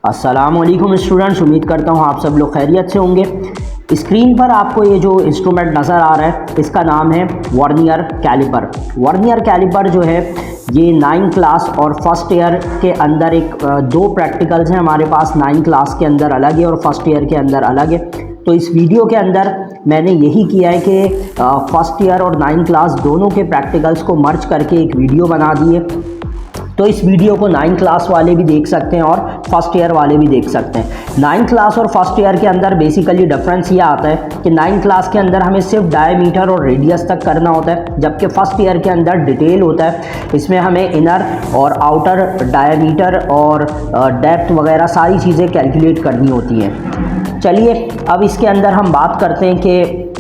अस्सलामुअलैकुम स्टूडेंट्स, उम्मीद करता हूँ आप सब लोग खैरियत से होंगे। स्क्रीन पर आपको ये जो इंस्ट्रूमेंट नज़र आ रहा है इसका नाम है वर्नियर कैलिपर। वर्नियर कैलिपर जो है ये 9 क्लास और फर्स्ट ईयर के अंदर दो प्रैक्टिकल्स हैं हमारे पास। 9 क्लास के अंदर अलग है और फर्स्ट ईयर के अंदर अलग है। तो इस वीडियो के अंदर मैंने यही किया है कि फर्स्ट ईयर और 9 क्लास दोनों के प्रैक्टिकल्स को मर्ज करके एक वीडियो बना दिए। तो इस वीडियो को 9 क्लास वाले भी देख सकते हैं और फर्स्ट ईयर वाले भी देख सकते हैं। 9 क्लास और फर्स्ट ईयर के अंदर बेसिकली डिफरेंस ये आता है कि 9 क्लास के अंदर हमें सिर्फ डायमीटर और रेडियस तक करना होता है, जबकि फर्स्ट ईयर के अंदर डिटेल होता है। इसमें हमें इनर और आउटर डायमीटर और डेप्थ वगैरह सारी चीज़ें कैलकुलेट करनी होती हैं। चलिए अब इसके अंदर हम बात करते हैं कि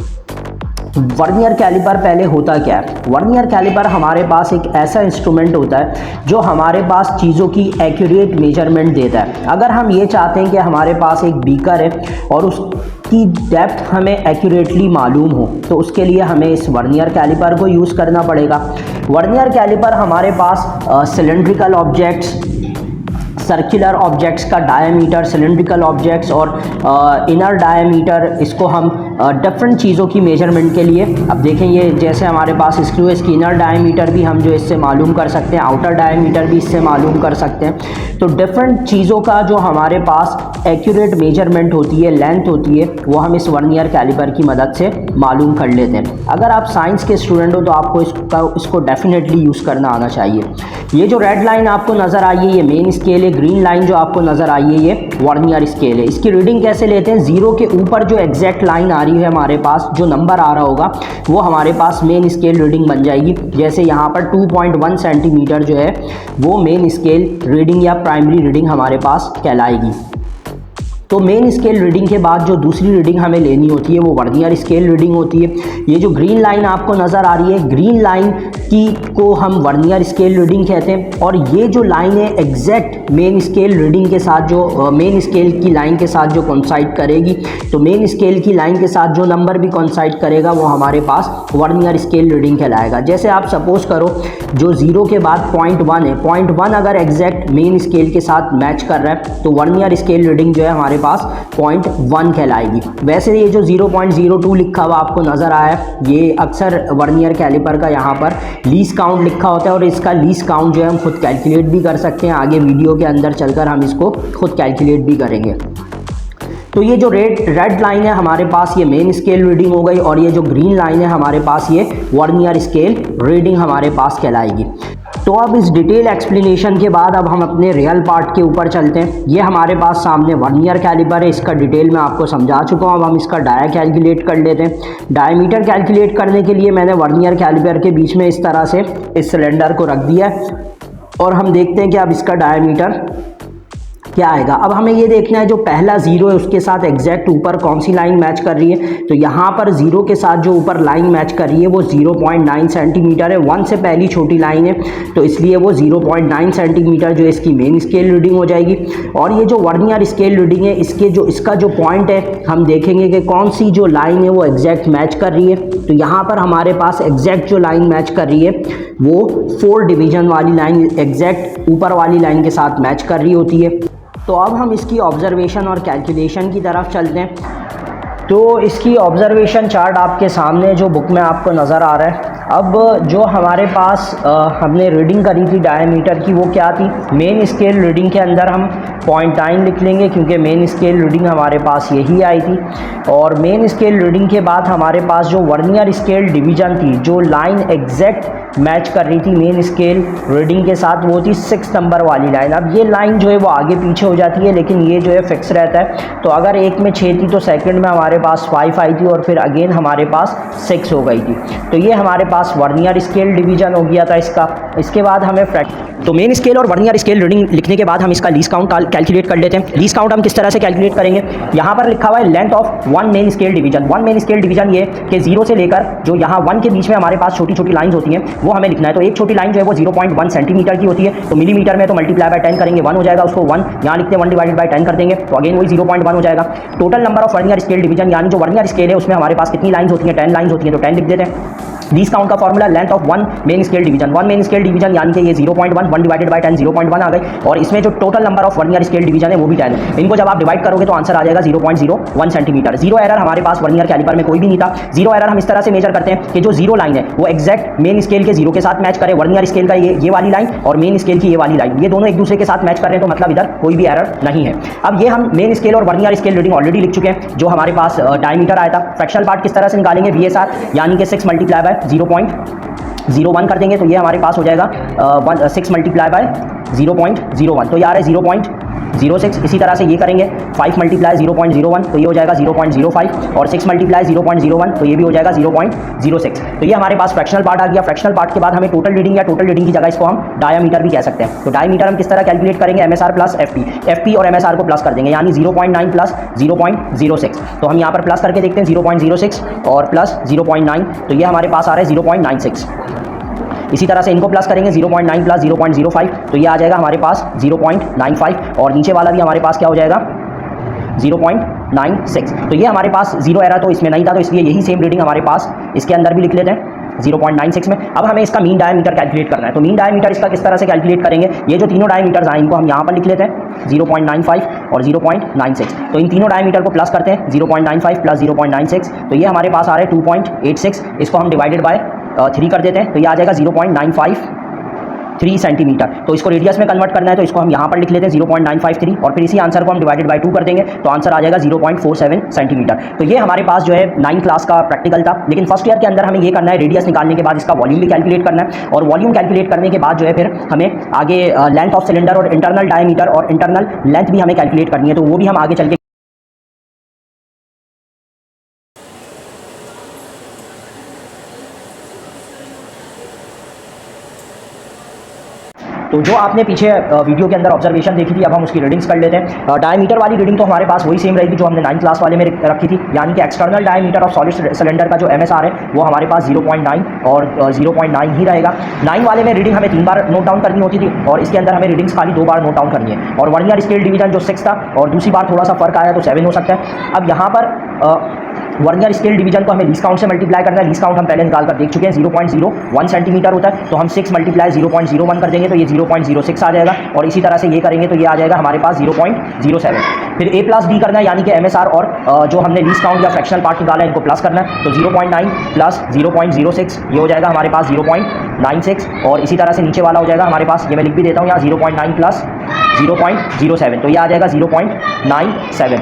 वर्नियर कैलिपर पहले होता क्या है। वर्नियर कैलिपर हमारे पास एक ऐसा इंस्ट्रूमेंट होता है जो हमारे पास चीज़ों की एक्यूरेट मेजरमेंट देता है। अगर हम ये चाहते हैं कि हमारे पास एक बीकर है और उसकी डेप्थ हमें एक्यूरेटली मालूम हो, तो उसके लिए हमें इस वर्नियर कैलिपर को यूज़ करना पड़ेगा। वर्नियर कैलिपर हमारे पास सिलेंड्रिकल ऑब्जेक्ट्स, सर्कुलर ऑब्जेक्ट्स का डायमीटर, सिलेंड्रिकल ऑब्जेक्ट्स और इनर डायमीटर, इसको हम डिफरेंट चीज़ों की मेजरमेंट के लिए, अब देखें ये जैसे हमारे पास स्क्रू है, इसकी इनर डायमीटर भी हम जो इससे मालूम कर सकते हैं, आउटर डायमीटर भी इससे मालूम कर सकते हैं। तो डिफरेंट चीज़ों का जो हमारे पास एक्यूरेट मेजरमेंट होती है, लेंथ होती है, वो हम इस वर्नियर कैलिपर की मदद से मालूम कर लेते हैं। अगर आप साइंस के स्टूडेंट हो तो आपको इसको डेफिनेटली यूज़ करना आना चाहिए। ये जो रेड लाइन आपको नज़र आई है ये मेन स्केल है, ग्रीन लाइन जो आपको नज़र आई है ये वर्नियर स्केल है। इसकी रीडिंग कैसे लेते हैं, जीरो के ऊपर जो एग्जैक्ट लाइन आ रही है हमारे पास, जो नंबर आ रहा होगा वो हमारे पास मेन स्केल रीडिंग बन जाएगी। जैसे यहाँ पर 2.1 सेंटीमीटर जो है वो मेन स्केल रीडिंग या प्राइमरी रीडिंग हमारे पास कहलाएगी। तो मेन स्केल रीडिंग के बाद जो दूसरी रीडिंग हमें लेनी होती है वो वर्नियर स्केल रीडिंग होती है। ये जो ग्रीन लाइन आपको नज़र आ रही है, ग्रीन लाइन को हम वर्नियर स्केल रीडिंग कहते हैं। और ये जो लाइन है एग्जैक्ट मेन स्केल रीडिंग के साथ, जो मेन स्केल की लाइन के साथ जो कोइंसाइड करेगी, तो मेन स्केल की लाइन के साथ जो नंबर भी कोइंसाइड करेगा वो हमारे पास वर्नियर स्केल रीडिंग कहलाएगा। जैसे आप सपोज करो जो 0 के बाद 0.1 है, 0.1 अगर एग्जैक्ट मेन स्केल के साथ मैच कर रहा है तो वर्नियर स्केल रीडिंग जो है हमारे पास 0.1 कहलाएगी। वैसे ये जो 0.02 लिखा हुआ आपको नज़र आया है, ये अक्सर वर्नियर कैलिपर का यहाँ पर लीस्ट काउंट लिखा होता है और इसका लीस्ट काउंट जो है हम खुद कैलकुलेट भी कर सकते हैं। आगे वीडियो के अंदर चलकर हम इसको खुद कैलकुलेट भी करेंगे। तो ये जो रेड लाइन है हमारे पास ये मेन स्केल रीडिंग हो गई और ये जो ग्रीन लाइन है हमारे पास ये वर्नियर स्केल रीडिंग हमारे पास कहलाएगी। तो अब इस डिटेल एक्सप्लेनेशन के बाद अब हम अपने रियल पार्ट के ऊपर चलते हैं। ये हमारे पास सामने वर्नियर कैलिपर है, इसका डिटेल मैं आपको समझा चुका हूँ। अब हम इसका डाया कैलकुलेट कर लेते हैं। डायमीटर कैलकुलेट करने के लिए मैंने वर्नियर कैलिपर के बीच में इस तरह से इस सिलेंडर को रख दिया है और हम देखते हैं कि अब इसका डायमीटर क्या आएगा। अब हमें ये देखना है जो पहला 0 है उसके साथ एग्जैक्ट ऊपर कौन सी लाइन मैच कर रही है। तो यहाँ पर 0 के साथ जो ऊपर लाइन मैच कर रही है वो 0.9 सेंटीमीटर है। 1 से पहली छोटी लाइन है तो इसलिए वो 0.9 सेंटीमीटर जो इसकी मेन स्केल रीडिंग हो जाएगी। और ये जो वर्नियर स्केल रीडिंग है इसका जो पॉइंट है हम देखेंगे कि कौन सी जो लाइन है वो एग्जैक्ट मैच कर रही है। तो यहाँ पर हमारे पास एग्जैक्ट जो लाइन मैच कर रही है वो 4 डिवीजन वाली लाइन एग्जैक्ट ऊपर वाली लाइन के साथ मैच कर रही होती है। तो अब हम इसकी ऑब्जर्वेशन और कैलकुलेशन की तरफ चलते हैं। तो इसकी ऑब्जर्वेशन चार्ट आपके सामने जो बुक में आपको नज़र आ रहा है। अब जो हमारे पास हमने रीडिंग करी थी डायमीटर की वो क्या थी, मेन स्केल रीडिंग के अंदर हम 0.9 लिख लेंगे क्योंकि मेन स्केल रीडिंग हमारे पास यही आई थी। और मेन स्केल रीडिंग के बाद हमारे पास जो वर्नियर स्केल डिवीज़न थी, जो लाइन एग्जैक्ट मैच कर रही थी मेन स्केल रीडिंग के साथ, वो थी 6 नंबर वाली लाइन। अब ये लाइन जो है वो आगे पीछे हो जाती है लेकिन ये जो है फिक्स रहता है। तो अगर एक में 6 थी तो सेकंड में हमारे पास 5 आई थी और फिर अगेन हमारे पास 6 हो गई थी। तो ये हमारे पास वर्नियर स्केल डिवीज़न हो गया था इसका। इसके बाद हमें तो मेन स्केल और वर्नियर स्केल रीडिंग लिखने के बाद हम इसका लीस्ट काउंट कैलकुलेट कर लेते हैं। लीस्ट काउंट हम किस तरह से कैलकुलेट करेंगे, यहाँ पर लिखा हुआ है length of 1 main scale division. 1 main scale division ये कि 0 से लेकर जो यहाँ 1 के बीच में हमारे पास छोटी छोटी लाइंस होती हैं वो हमें लिखना है। तो एक छोटी लाइन जो है वो 0.1 सेंटीमीटर की होती है। तो मिलीमीटर में तो मल्टीप्लाई बाय 10 करेंगे 1 हो जाएगा, उसको 1 यहाँ लिखते हैं 1 डिवाइडेड बाय 10 कर देंगे तो अगेन वही 0.1 हो जाएगा। Total number of vernier scale division यानी जो वर्नियर स्केल है उसमें हमारे पास कितनी लाइंस होती हैं, 10 लाइंस होती हैं तो 10 लिख देते हैं। लीस्ट काउंट का formula length of one main scale division यानी कि ये 0.1 1 डिवाइडेड बाय 10 0.1 आ गई, और इसमें जो total number of vernier scale division है वो भी 10 है। इनको जब आप डिवाइड करोगे तो आंसर आ जाएगा 0.01 सेंटीमीटर। जीरो एरर हमारे पास वर्नियर कैलिपर में कोई भी नहीं था। जीरो एरर हम इस तरह से मेजर करते हैं कि जो जीरो लाइन है वो एग्जैक्ट मेन स्केल के जीरो के साथ मैच करे, वर्नियर स्केल का ये वाली लाइन और मेन स्केल की ये वाली लाइन, ये दोनों एक दूसरे के साथ मैच कर रहे हैं, तो मतलब इधर कोई भी एरर नहीं है। अब ये हम मेन स्केल और वर्नियर स्केल रीडिंग ऑलरेडी लिख चुके हैं। जो हमारे पास डायमीटर आया था, फ्रैक्शनल पार्ट किस तरह से निकालेंगे, VSR यानी कि 6 मल्टीप्लाई बाय 0.01 कर देंगे, तो ये हमारे पास हो जाएगा 6 मल्टीप्लाई बाय 0.01, तो ये आ रहा है 0.06। इसी तरह से ये करेंगे 5 मल्टीप्लाई 0.01, तो ये हो जाएगा 0.05, और 6 मल्टीप्लाई 0.01, तो ये भी हो जाएगा 0.06। तो ये हमारे पास फ्रैक्शनल पार्ट आ गया। फ्रैक्शनल पार्ट के बाद हमें टोटल रीडिंग या टोटल रीडिंग की जगह इसको हम डायामीटर भी कह सकते हैं। तो डायामीटर हम किस तरह कैलकुलेट करेंगे, MSR प्लस FP और MSR को प्लस कर देंगे, यानी 0.9 प्लस 0.06। तो हम यहाँ पर प्लस करके देखते हैं 0.06 और प्लस 0.9, तो ये हमारे पास आ रहा है 0.96। इसी तरह से इनको प्लस करेंगे 0.9 प्लस 0.05, तो ये आ जाएगा हमारे पास 0.95, और नीचे वाला भी हमारे पास क्या हो जाएगा 0.96। तो ये हमारे पास जीरो एरर तो इसमें नहीं था, तो इसलिए यही सेम रीडिंग हमारे पास इसके अंदर भी लिख लेते हैं 0.96 में। अब हमें इसका मीन डायमीटर कैलकुलेट करना है, तो मीन डायमीटर इसका किस तरह से कैलकुलेट करेंगे, ये जो तीनों डायमीटर्स हैं इनको हम यहाँ पर लिख लेते हैं 0.95 और 0.96। तो इन तीनों डायमीटर को प्लस करते हैं 0.95 प्लस 0.96, तो ये हमारे पास आ रहा है 2.86। इसको हम डिवाइडेड बाय 3 कर देते हैं, तो ये आ जाएगा 0.953 सेंटीमीटर। तो इसको रेडियस में कन्वर्ट करना है, तो इसको हम यहाँ पर लिख लेते हैं 0.953, और फिर इसी आंसर को हम डिवाइडेड बाय 2 कर देंगे, तो आंसर आ जाएगा 0.47 सेंटीमीटर। तो ये हमारे पास जो है 9 क्लास का प्रैक्टिकल था, लेकिन फर्स्ट ईयर के अंदर हमें ये करना है, रेडियस निकालने के बाद इसका वॉल्यूम भी कैलकुलेट करना है, और वॉल्यूम कैलकुलेट करने के बाद जो है फिर हमें आगे लेंथ ऑफ सिलेंडर और इंटरनल डायमीटर और इंटरनल लेंथ भी हमें कैलकुलेट करनी है, तो वो भी हम आगे चल के तो जो आपने पीछे वीडियो के अंदर ऑब्जर्वेशन देखी थी, अब हम उसकी रीडिंग्स कर लेते हैं। डायमीटर वाली रीडिंग तो हमारे पास वही सेम रहेगी जो हमने 9 क्लास वाले में रखी थी, यानी कि external diameter of solid cylinder का जो MSR है वो हमारे पास 0.9 और 0.9 ही रहेगा। 9 वाले में रीडिंग हमें 3 बार नोट डाउन करनी होती थी, और इसके अंदर हमें रीडिंग्स खाली 2 बार नोट डाउन करनी है। और वर्नियर स्केल डिवीजन जो 6 था, और दूसरी बार थोड़ा सा फर्क आया तो 7 हो सकता है। अब यहाँ पर वर्नियर स्केल डिवीजन को हमें लीस्ट काउंट से मल्टीप्लाई करना है। लीस्ट काउंट हम पहले निकाल कर देख चुके हैं, 0.01 सेंटीमीटर होता है, तो हम 6 मल्टीप्लाई 0.01 कर देंगे, तो ये 0.06 आ जाएगा, और इसी तरह से ये करेंगे तो ये आ जाएगा हमारे पास 0.07। फिर A प्लस B करना है, यानी कि MSR और जो हमने लीस्ट काउंट या फ्रैक्शनल पार्ट निकाला है इनको प्लस करना है, तो 0.9 प्लस 0.06 ये हो जाएगा हमारे पास 0.96, और इसी तरह से नीचे वाला हो जाएगा हमारे पास, ये मैं लिख भी देता हूँ यहाँ 0.9 प्लस 0.07, तो ये आ जाएगा 0.97।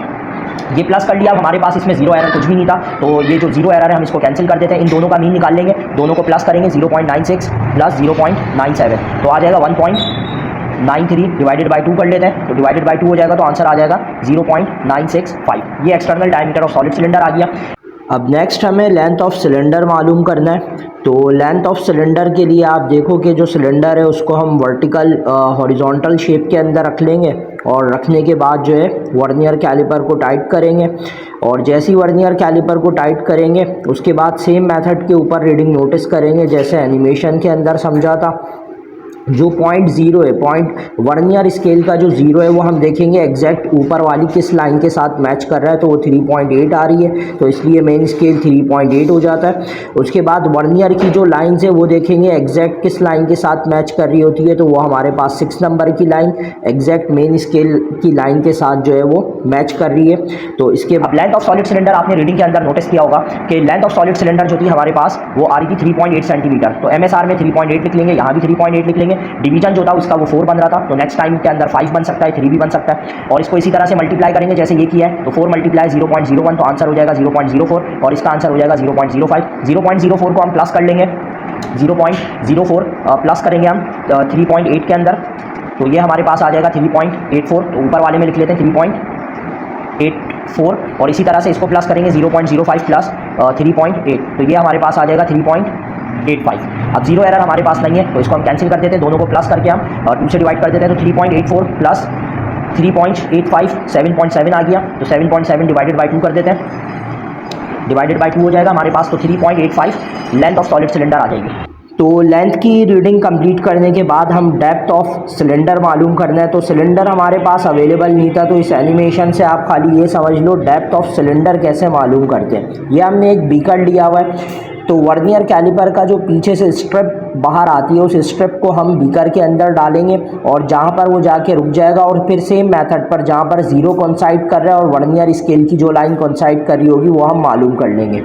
ये प्लस कर लिया। अब हमारे पास इसमें जीरो एरर कुछ भी नहीं था, तो ये जो जीरो एरर है हम इसको कैंसिल कर देते हैं। इन दोनों का मीन निकाल लेंगे, दोनों को प्लस करेंगे 0.96 प्लस 0.97, तो आ जाएगा 1.93 डिवाइडेड बाय 2 कर लेते हैं, तो डिवाइडेड बाय 2 हो जाएगा, तो आंसर आ जाएगा 0.965। ये external diameter of solid cylinder आ गया। अब नेक्स्ट हमें लेंथ ऑफ सिलेंडर मालूम करना है। तो लेंथ ऑफ सिलेंडर के लिए आप देखो कि जो सिलेंडर है उसको हम वर्टिकल हॉरिजॉन्टल शेप के अंदर रख लेंगे, और रखने के बाद जो है वर्नियर कैलिपर को टाइट करेंगे, और जैसे ही वर्नियर कैलिपर को टाइट करेंगे उसके बाद सेम मेथड के ऊपर रीडिंग नोटिस करेंगे जैसे एनिमेशन के अंदर समझा था। जो पॉइंट ज़ीरो है, पॉइंट वर्नियर स्केल का जो ज़ीरो है वो हम देखेंगे एग्जैक्ट ऊपर वाली किस लाइन के साथ मैच कर रहा है, तो वो 3.8 आ रही है, तो इसलिए मेन स्केल 3.8 हो जाता है। उसके बाद वर्नियर की जो लाइन है वो देखेंगे एग्जैक्ट किस लाइन के साथ मैच कर रही होती है, तो वो हमारे पास 6 नंबर की लाइन एग्जैक्ट मेन स्केल की लाइन के साथ जो है वो मैच कर रही है। तो इसके अब लेंथ ऑफ सॉलिड सिलेंडर आपने रीडिंग के अंदर नोटिस किया होगा कि लेंथ ऑफ सॉलिड सिलेंडर जो थी हमारे पास वो आ रही थी 3.8 सेंटीमीटर, तो MSR में 3.8 लिख लेंगे, यहाँ भी 3.8 लिख लेंगे। डिवीजन जो था उसका वो 4 बन रहा था, तो नेक्स्ट टाइम के अंदर 5 बन सकता है, 3 भी बन सकता है, और इसको इसी तरह से मल्टीप्लाई करेंगे जैसे ये किया है, तो 4 मल्टीप्लाई 0.01, तो आंसर हो जाएगा 0.04, और इसका आंसर हो जाएगा 0.05। 0.04 को हम प्लस कर लेंगे, 0.04 प्लस करेंगे हम 3.8 के अंदर, तो ये हमारे पास आ जाएगा 3.84, तो ऊपर वाले में लिख लेते हैं 3.84, और इसी तरह से इसको प्लस करेंगे 0.05 प्लस 3.8, तो ये हमारे पास आ जाएगा 3.85। अब जीरो एरर हमारे पास नहीं है, तो इसको हम कैंसिल कर देते हैं, दोनों को प्लस करके हम 2 से डिवाइड कर देते हैं, तो 3.84 प्लस 3.85 7.7 आ गया, तो 7.7 डिवाइडेड बाई 2 कर देते हैं, डिवाइडेड बाई 2 हो जाएगा हमारे पास, तो 3.85 लेंथ ऑफ सॉलिड सिलेंडर आ जाएगी। तो लेंथ की रीडिंग कंप्लीट करने के बाद हम डेप्थ ऑफ सिलेंडर मालूम करना है। तो सिलेंडर हमारे पास अवेलेबल नहीं था, तो इस एनिमेशन से आप खाली ये समझ लो डेप्थ ऑफ सिलेंडर कैसे मालूम करते हैं। ये हमने एक बीकर लिया हुआ है, तो वर्नियर कैलिपर का जो पीछे से स्ट्रिप बाहर आती है उस स्ट्रिप को हम बीकर के अंदर डालेंगे और जहाँ पर वो जाके रुक जाएगा और फिर सेम मेथड पर जहाँ पर जीरो कोइंसाइड कर रहा है और वर्नियर स्केल की जो लाइन कोइंसाइड कर रही होगी वो हम मालूम कर लेंगे।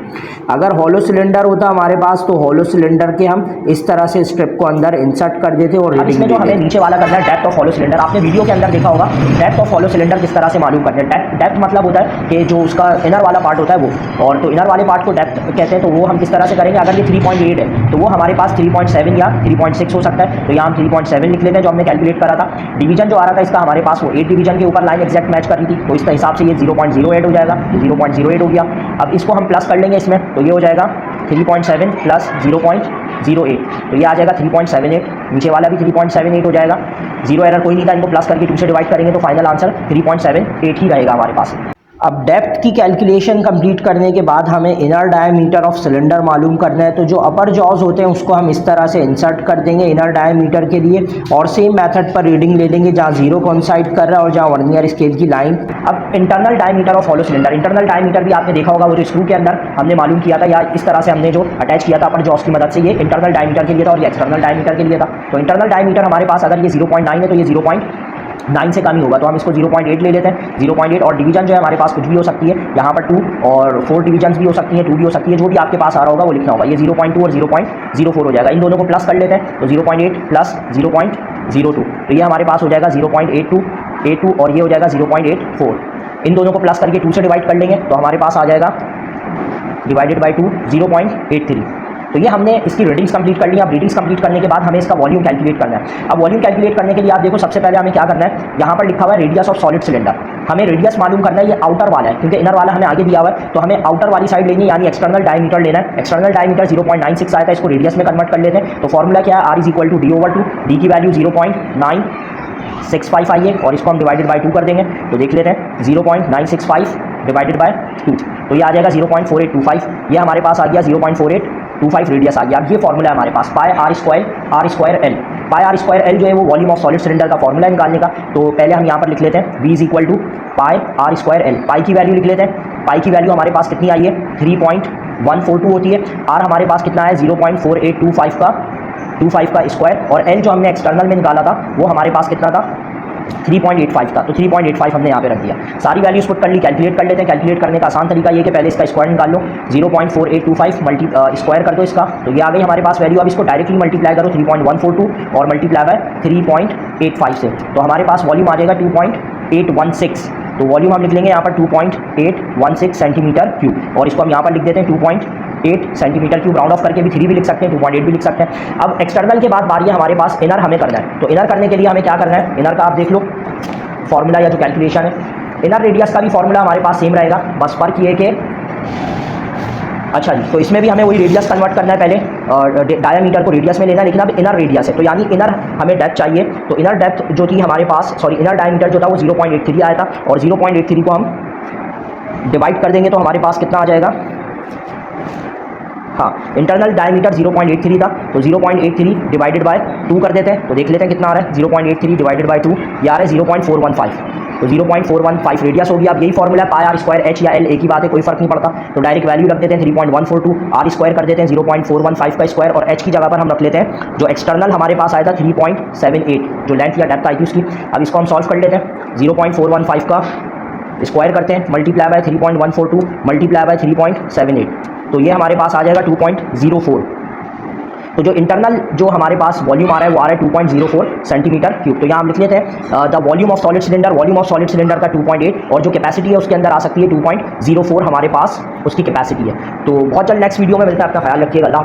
अगर हॉलो सिलेंडर होता हमारे पास तो हॉलो सिलेंडर के हम इस तरह से स्ट्रिप को अंदर इंसर्ट कर देते और अब इसमें जो हमें नीचे वाला करना है डेप्थ ऑफ हॉलो सिलेंडर, आपने वीडियो के अंदर देखा होगा डेप्थ ऑफ हॉलो सिलेंडर किस तरह से मालूम करना है। डेप्थ मतलब होता है कि जो उसका इनर वाला पार्ट होता है वो, और तो इनर वाले पार्ट को डेप्थ कहते हैं। तो वो हम किस तरह से करेंगे, अगर ये 3.8 है तो वो हमारे पास 3.7 या 3.6 हो सकता है, तो यहाँ हम 3.7 लिख लेते हैं जो हमने कैलकुलेट करा था। डिवीजन जो आ रहा था इसका हमारे पास वो 8 डिवीजन के ऊपर लाइन एक्जैक्ट मैच कर रही थी, तो इसका हिसाब से ये 0.08 हो जाएगा, 0.08 हो गया। अब इसको हम प्लस कर लेंगे इसमें, तो ये हो जाएगा 3.7 प्लस 0.08, तो ये आ जाएगा 3.78। नीचे वाला भी 3.78 हो जाएगा, जीरो एरर कोई नहीं था, इनको प्लस करके 2 से डिवाइड करेंगे तो फाइनल आंसर 3.78 ही रहेगा हमारे पास। अब डेप्थ की कैलकुलेशन कंप्लीट करने के बाद हमें इनर डायमीटर ऑफ सिलेंडर मालूम करना है। तो जो अपर जॉज होते हैं उसको हम इस तरह से इंसर्ट कर देंगे इनर डायमीटर के लिए और सेम मेथड पर रीडिंग ले लेंगे जहाँ जीरो कोइंसाइड कर रहा है और जहाँ वर्नियर स्केल की लाइन। अब internal diameter of hollow cylinder, internal diameter भी आपने देखा होगा वो जो स्क्रू के अंदर हमने मालूम किया था या इस तरह से हमने जो अटैच किया था अपर जॉज की मदद से, ये इंटरनल डायमीटर के लिए था और ये एक्सटर्नल डायमीटर के लिए था। तो इंटरनल डायमीटर हमारे पास अगर ये 0.9 है तो ये 0.9 से कम ही होगा, तो हम इसको 0.8 ले लेते हैं। 0.8 और डिवीजन जो है हमारे पास कुछ भी हो सकती है, यहाँ पर 2 और 4 डिवीजन भी हो सकती हैं, 2 भी हो सकती है, जो भी आपके पास आ रहा होगा वो लिखना होगा। ये 0.2 और 0.04 हो जाएगा, इन दोनों को प्लस कर लेते हैं तो 0.8 प्लस 0.02, तो ये हमारे पास हो जाएगा 0.82 और ये हो जाएगा 0.84। इन दोनों को प्लस करके 2 से डिवाइड कर लेंगे तो हमारे पास आ जाएगा डिवाइडेड बाई 2 0.83। तो ये हमने इसकी रीडिंग्स कंप्लीट कर ली। अब रीडिंग्स कंप्लीट करने के बाद हमें इसका वॉल्यूम कैलकुलेट करना है। अब वॉल्यूम कैलकुलेट करने के लिए आप देखो सबसे पहले हमें क्या करना है, यहाँ पर लिखा हुआ है रेडियस ऑफ सॉलिड सिलेंडर। हमें रेडियस मालूम करना है, ये आउटर वाला है क्योंकि इनर वाला हमें आगे दिया हुआ है, तो हमें आउटर वाली साइड लेनी है यानी एक्सटर्नल डायमीटर लेना है। एक्सटर्नल डायमीटर 0.96 आया था, इसको रेडियस में कन्वर्ट कर लेते हैं। तो फॉर्मूला क्या है, R = D/2, D की वैल्यू 0.965 आई है और इसको हम डिवाइडेड बाई 2 कर देंगे तो देख लेते हैं 0.965 डिवाइडेड बाय 2, तो ये आ जाएगा 0.4825। ये हमारे पास आ गया 0.4825 रेडियस आ गया। अब ये फॉर्मूला है हमारे पास pi r square l. Pi r square l जो है वो वॉल्यूम ऑफ सॉलिड सिलेंडर का फॉर्मूला निकालने का। तो पहले हम यहाँ पर लिख लेते हैं V = pi r square l. Pi की वैल्यू लिख लेते हैं, पाई की वैल्यू हमारे पास कितनी आई है 3.142 होती है। आर हमारे पास कितना है 0.4825 का स्क्वायर, और एल जो हमने एक्सटर्नल में निकाला था वो हमारे पास कितना था 3.85 था, तो 3.85 हमने यहाँ पे रख दिया। सारी वैल्यूज पुट कर ली, कैलकुलेट कर लेते हैं। कैलकुलेट करने का आसान तरीका ये कि पहले इसका स्क्वायर निकाल लो, 0.4825 स्क्वायर कर दो इसका, तो ये आ गई हमारे पास वैल्यू। अब इसको डायरेक्टली मल्टीप्लाई करो 3.142 और मल्टीप्लाई बाय 3.85 से, तो हमारे पास वॉल्यूम आ जाएगा 2.816। तो वॉल्यूम हम लिख लेंगे यहाँ पर 2.816 सेंटीमीटर क्यूब, और इसको हम यहाँ पर लिख देते हैं 2.8 सेंटीमीटर क्यूब। राउंड ऑफ करके भी 3 भी लिख सकते हैं, 2.8 भी लिख सकते हैं। अब एक्सटर्नल के बाद बारी है हमारे पास इनर हमें करना है। तो इनर करने के लिए हमें क्या करना है, इनर का आप देख लो फॉर्मूला या जो कैलकुलेशन है, इनर रेडियस का भी फॉर्मूला हमारे पास सेम रहेगा, बस फर्क ये कि अच्छा जी, तो इसमें भी हमें वही रेडियस कन्वर्ट करना है पहले, और डायमीटर को रेडियस में लेना है, लेकिन अब इनर रेडियस है तो यानी इनर हमें डेप्थ चाहिए। तो इनर डेप्थ जो थी हमारे पास, सॉरी इनर डायमीटर जो था वो 0.83 आया था, और 0.83 को हम डिवाइड कर देंगे तो हमारे पास कितना आ जाएगा, हाँ इंटरनल डायमीटर 0.83 था, तो 0.83 डिवाइडेड बाय 2 कर देते हैं तो देख लेते हैं कितना आ रहा है। 0.83 डिवाइडेड बाय 2 ये आ रहा है 0.415, तो 0.415 रेडियस हो गया। अब यही फॉर्मूला है, पाई आर स्क्वायर एच या एल एक ही बात है, कोई फर्क नहीं पड़ता, तो डायरेक्ट वैल्यू रख देते हैं 3.142, आर स्क्वायर कर देते हैं 0.415 का स्क्वायर, और एच की जगह पर हम रख लेते हैं जो एक्सटर्नल हमारे पास आया था 3.78 जो लेंथ या डेप्थ आई थी उसकी। अब इसको हम सॉल्व कर लेते हैं, 0.415 का स्क्वायर करते हैं मल्टीप्लाई बाय 3.142 मल्टीप्लाई बाय 3.78, तो ये हमारे पास आ जाएगा 2.04। तो जो इंटरनल जो हमारे पास वॉल्यूम आ रहा है वो आ रहा है 2.04 सेंटीमीटर क्यूब। तो यहाँ हम लिख लेते हैं the volume of solid cylinder, volume of solid cylinder का 2.8 और जो कैपेसिटी है उसके अंदर आ सकती है 2.04 हमारे पास उसकी कैपेसिटी है। तो बहुत जल्द नेक्स्ट वीडियो में मिलता है, अपना ख्याल रखिएगा, अल्लाह।